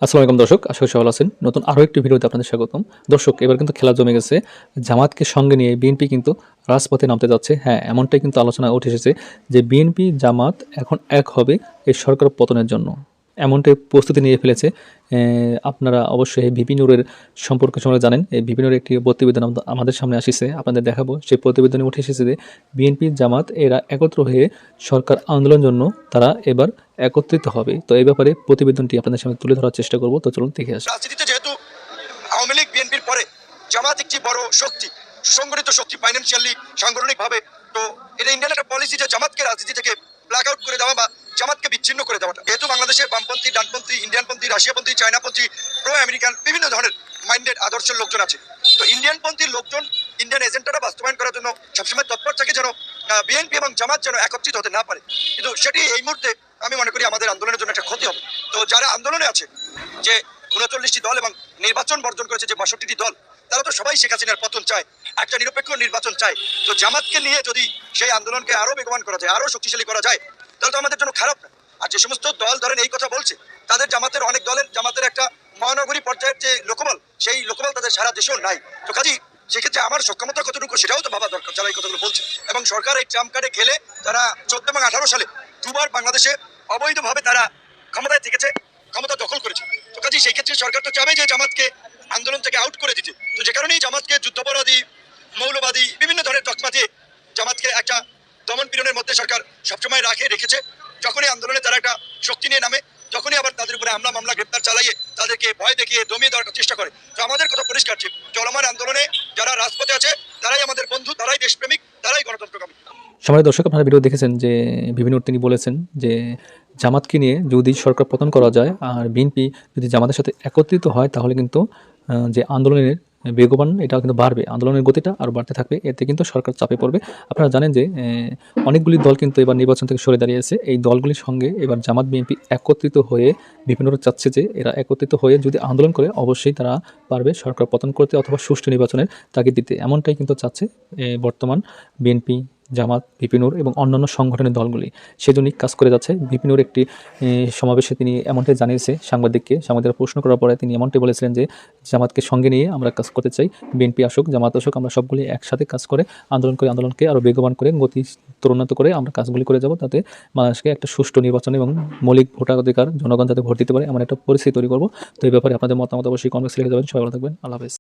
আসসালামু আলাইকুম দর্শক, আশা করি সবাই ভালো আছেন। নতুন আরও একটি ভিডিওতে আপনাদের স্বাগতম। দর্শক, এবার কিন্তু খেলা জমে গেছে। জামাতকে সঙ্গে নিয়ে বিএনপি কিন্তু রাজপথে নামতে যাচ্ছে। হ্যাঁ, এমনটাই কিন্তু আলোচনা উঠে এসেছে যে বিএনপি জামাত এখন এক হবে এই সরকার পতনের জন্য। এমনটাই প্রস্তুতি নিয়ে ফেলেছে। আপনারা অবশ্যই এই ভিপি নূরের সম্পর্কে সবাই জানেন। এই ভিপি নূরের একটি প্রতিবেদন আমাদের সামনে আসিছে, আপনাদের দেখাবো। সেই প্রতিবেদনে উঠে এসেছে যে বিএনপি জামাত এরা একত্র হয়ে সরকার আন্দোলনের জন্য তারা এবার একত্রিত হবে। তো এই ব্যাপারে প্রতিবেদনটি আপনাদের সামনে তুলে ধরার চেষ্টা করব। তো চলুন দেখে আসি। রাজনীতিতে যেহেতু আওয়ামী লীগ বিএনপির পরে জামাত একটি বড় শক্তি, সুসংগঠিত শক্তি, ফাইন্যান্সিয়ালি সাংগঠনিকভাবে, তো এটা ইন্ডিয়ান একটা পলিসি যে জামাতকে রাজনীতি থেকে ব্ল্যাক আউট করে দেওয়া বা জামাতকে বিচ্ছিন্ন করে দেওয়াটা। যেহেতু বাংলাদেশে বামপন্থী, ডানপন্থী, ইন্ডিয়ানপন্থী, রাশিয়াপন্থী, চায়নাপন্থী, প্রো আমেরিকান বিভিন্ন ধরনের মাইন্ডেড আদর্শের লোকজন আছে। তো ইন্ডিয়ানপন্থী লোকজন ইন্ডিয়ান এজেন্ডাটা বাস্তবায়ন করার জন্য সবসময় তৎপর থাকে যেন বিএনপি এবং জামাত যেন একত্রিত হতে না পারে। কিন্তু সেটি এই মুহূর্তে আমি মনে করি আমাদের আন্দোলনের জন্য একটা ক্ষতি হবে। তো যারা আন্দোলনে আছে, যে ৩৯টি দল এবং নির্বাচন বর্জন করেছে যে ৬২টি দল, তারা তো সবাই শেখ হাসিনার পতন চায়, একটা নিরপেক্ষ নির্বাচন চায়। তো জামাতকে নিয়ে যদি সেই আন্দোলনকে আরো বেগবান করা যায়, আরো শক্তিশালী করা যায়, তাহলে তো আমাদের জন্য খারাপ না। আর যে সমস্ত দল ধরেন এই কথা বলছে, তাদের জামাতের অনেক দলের জামাতের একটা মহানগরী পর্যায়ের যে লোকবল, সেই লোকবল তাদের সারা দেশেও নাই। তো কাজী সেক্ষেত্রে আমার সক্ষমতা কতটুকু সেটাও তো ভাবা দরকার যারা এই কথাগুলো বলছে। এবং সরকার এই ট্রাম্প কার্ডে খেলে তারা 14 এবং 18 সালে দুবার বাংলাদেশে অবৈধভাবে তারা ক্ষমতায় থেকেছে, ক্ষমতা দখল করেছে। তো কাজে সেই ক্ষেত্রে সরকার তো চাবে যে জামাতকে আন্দোলন থেকে আউট করে দিতে। তো যে কারণেই জামাতকে যুদ্ধাপরাধী, মৌলবাদী বিভিন্ন ধরনের তকমা দিয়ে জামাতকে একটা দমন পীড়নের মধ্যে সরকার সবসময় রেখেছে। যখনই আন্দোলনে তারা একটা শক্তি নিয়ে নামে, তখনই আবার তাদের উপরে হামলা মামলা গ্রেপ্তার চালাইয়ে তাদেরকে ভয় দেখিয়ে দমিয়ে দেওয়ার চেষ্টা করে। তো আমাদের কথা পরিষ্কার, চলমান আন্দোলনে যারা রাজপথে আছে তারাই আমাদের বন্ধু, তারাই দেশপ্রেমিক, তারাই গণতন্ত্রকামী। সম্মানিত দর্শক, আপনারা ভিডিও দেখেছেন যে বিভিন্ন তিনি বলেছেন যে জামাতকে নিয়ে যদি সরকার পতন করা যায় আর বিএনপি যদি জামাতের সাথে একত্রিত হয়, তাহলে কিন্তু যে আন্দোলনের বেগবান এটা কিন্তু বাড়বে, আন্দোলনের গতিটা আরও বাড়তে থাকবে। এতে কিন্তু সরকার চাপে পড়বে। আপনারা জানেন যে অনেকগুলি দল কিন্তু এবার নির্বাচন থেকে সরে দাঁড়িয়েছে। এই দলগুলির সঙ্গে এবার জামাত বিএনপি একত্রিত হয়ে বিভিন্নরা চাচ্ছে যে এরা একত্রিত হয়ে যদি আন্দোলন করে অবশ্যই তারা পারবে সরকার পতন করতে অথবা সুষ্ঠু নির্বাচনের তাগিদ দিতে। এমনটাই কিন্তু চাচ্ছে বর্তমান বিএনপি, জামাত, ভিপি নূর এবং অন্যান্য সংগঠনের দলগুলি। সেজন্যই কাজ করে যাচ্ছে। ভিপি নূর একটি সমাবেশে তিনি এমনটাই জানিয়েছে সাংবাদিকরা প্রশ্ন করার পরে তিনি এমনটাই বলেছিলেন যে জামাতকে সঙ্গে নিয়ে আমরা কাজ করতে চাই। বিএনপি আসুক, জামাত আসুক, আমরা সবগুলি একসাথে কাজ করে আন্দোলনকে আরও বেগবান করে গতি ত্বরান্বিত করে আমরা কাজগুলি করে যাব, তাতে বাংলাদেশকে একটা সুষ্ঠু নির্বাচন এবং মৌলিক ভোটাধিকার জনগণ যাতে ভোট দিতে পারে এমন একটা পরিস্থিতি তৈরি করব। তো এই ব্যাপারে আপনাদের মতামত অবশ্যই কমেন্টস লিখে যাবেন। সবাই ভালো থাকবেন। আল্লাহ হাফেজ।